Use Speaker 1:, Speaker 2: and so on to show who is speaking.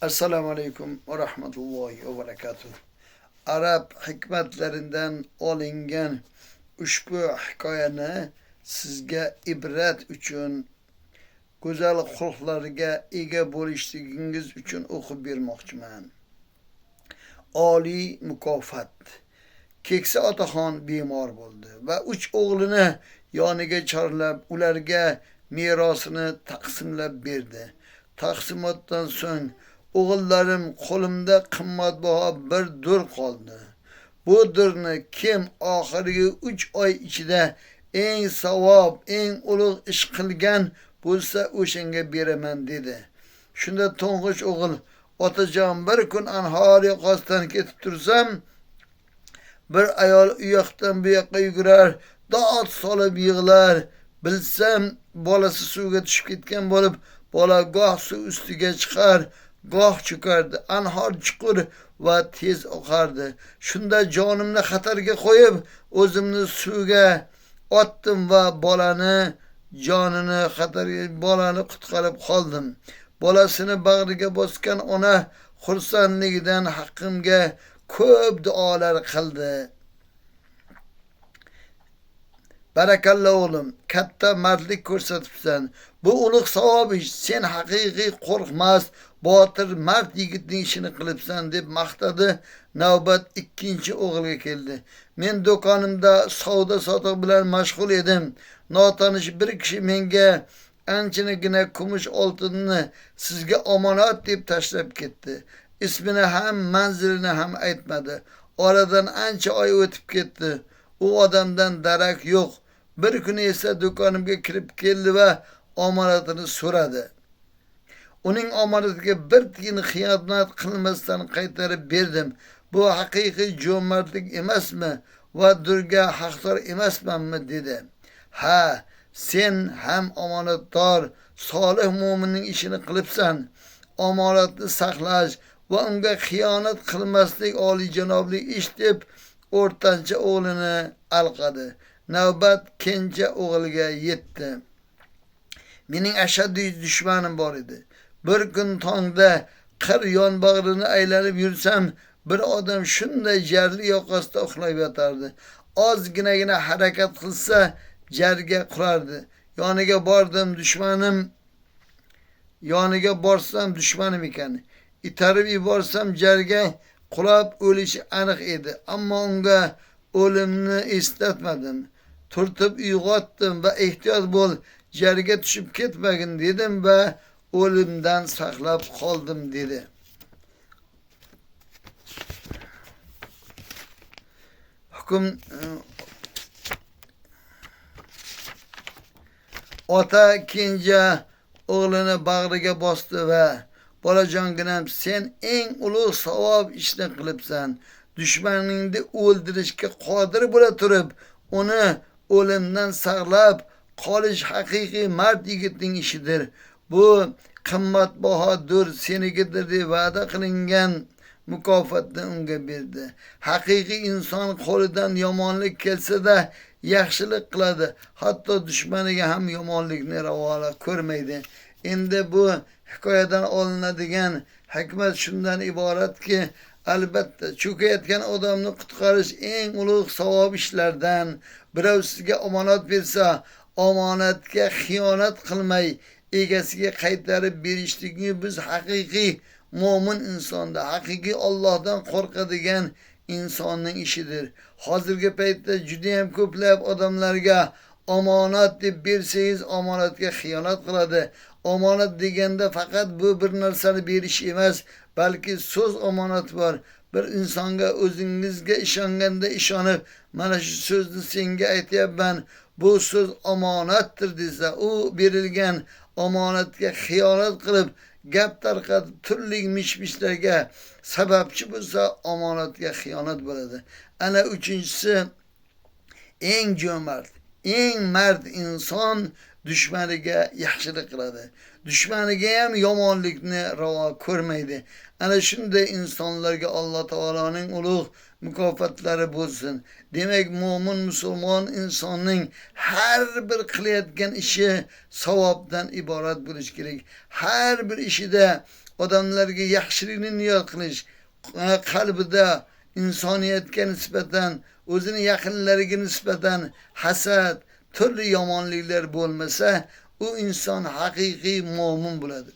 Speaker 1: Esselamu Aleyküm ve Rahmetullahi ve Berekatuhu. Arap hikmetlerinden olingan ushbu hikoyani sizga ibrat uchun, go'zal xulqlarga ega bo'lishligingiz uchun o'qib bermoqchiman. Oliy mukofot. Keksa otaxon bemor bo'ldi va 3 o'g'lini yoniga chorlab, ularga merosini taqsimlab berdi. Taqsimotdan so'ng o'g'illarim, qo'limda qimmatbaho bir dur qoldi. Bu durni kim oxirgi 3 oy ichida eng savob, eng ulug' ish qilgan bo'lsa, o'shanga beraman dedi. Shunda to'ng'ich o'g'il, otajon, bir kun anhor yoqasidan ketib tursam, bir ayol u yoqdan bu yoqqa yugurar, dod solib yig'lar. Bilsam, bolasi suvga tushib ketgan bo'lib, bola goh suv ustiga chiqar, goh cho'kardi. Anhor chuqur va tez oqardi. Shunda jonimni xatarga qo'yib, o'zimni suvga otdim va bolani qutqarib qoldim. Bolasini bag'riga bosgan ona xursandligidan haqqimga ko'p duolar qildi. Barakalla o'g'lim, katta mardlik ko'rsatibsan. Bu ulug' savob ish. Sen haqiqiy qo'rqmas, botir mard yigitning ishini qilibsan deb maqtadi. Navbat ikkinchi o'g'ilga keldi. Men do'konimda savdo sotiq bilan mashg'ul edim. Notanish bir kishi menga anchinagina kumush oltinni sizga omonat deb tashlab ketdi. Ismini ham, manzilini ham aytmadi. Oradan ancha oy o'tib ketdi. U odamdan darak yo'q. Bir kuni esa do'konimga kirib keldi va omonatini so'radi. Uning omonatiga bir tiyin xiyonat qilmasdan qaytarib berdim. Bu haqiqiy jo'mardlik emasmi va durga haqdor emasmanmi dedi. Ha, sen ham omonatdor, solih mo'minning ishini qilibsan. Omonatni saqlash va unga xiyonat qilmaslik olijanoblik ish deb o'rtancha o'g'lini alqadi. Navbat kenja o'g'ilga yetdi. Mening ashaddiy dushmanim bor edi. Bir kun tongda qir yonbag'rini aylanib yursam, bir odam shunday jarli yoqasida uxlab yotardi. Ozginagina harakat qilsa, jarga qurardi. Yoniga borsam dushmanim ekan. Itarib yuborsam jarga qulab o'lishi aniq edi. Ammo unga o'limni eslatmadim. Turtib uyg'otdim va ehtiyot bo'l, jarga tushib ketmagin dedim va o'limdan saqlab qoldim dedi. Ota kenja o'g'lini bag'riga bosdi va bolajonginam, sen eng ulug' savob ishni qilibsan. Dushmaningni o'ldirishga qodir bo'la turib, uni o'limdan saqlab qolish haqiqiy mard yigitning ishidir. Bu qimmatbahodir, senikidir deb va'da qilingan mukofotni unga berdi. Haqiqiy inson qo'lidan yomonlik kelsa-da yaxshilik qiladi. Hatto dushmaniga ham yomonlikni ravo ko'rmaydi. Endi bu hikoyadan olinadigan hikmat shundan iboratki, albatta cho'kayotgan odamni qutqarish eng ulug' savob ishlardan. Birov sizga omonat bersa, omonatga xiyonat qilmay egasiga qaytarib berishlikni biz haqiqiy mo'min insonda, haqiqiy Allohdan qo'rqadigan insonning ishidir. Hozirgi paytda juda ham ko'plab odamlarga omonat deb bersangiz, omonatga xiyonat qiladi. Omonat deganda faqat bu bir narsani berish emas, balki so'z omonati bor. Bir insonga o'zingizga ishonganda ishonib, mana shu so'zni senga aytyapman, bu so'z omonatdir desa, u berilgan omonatga xiyonat qilib, gap tarqatib, turli mish-mishlarga sababchi bo'lsa, omonatga xiyonat bo'ladi. Ana uchinchisi, eng jo'mard, eng mard inson dushmaniga yaxshilik qiladi. Dushmaniga ham yomonlikni ravo ko'rmaydi. Ana shunday insonlarga Alloh taoloning ulug' mukofotlari bo'lsin. Demak, mo'min musulmon insonning har bir qilayotgan ishi savobdan iborat bo'lishi kerak. Har bir ishida odamlarga yaxshilikni niyat qilish, qalbida insoniyatga nisbatan, o'zini yaqinlariga nisbatan hasad, turli yomonliklar bo'lmasa, u inson haqiqiy mo'min bo'ladi.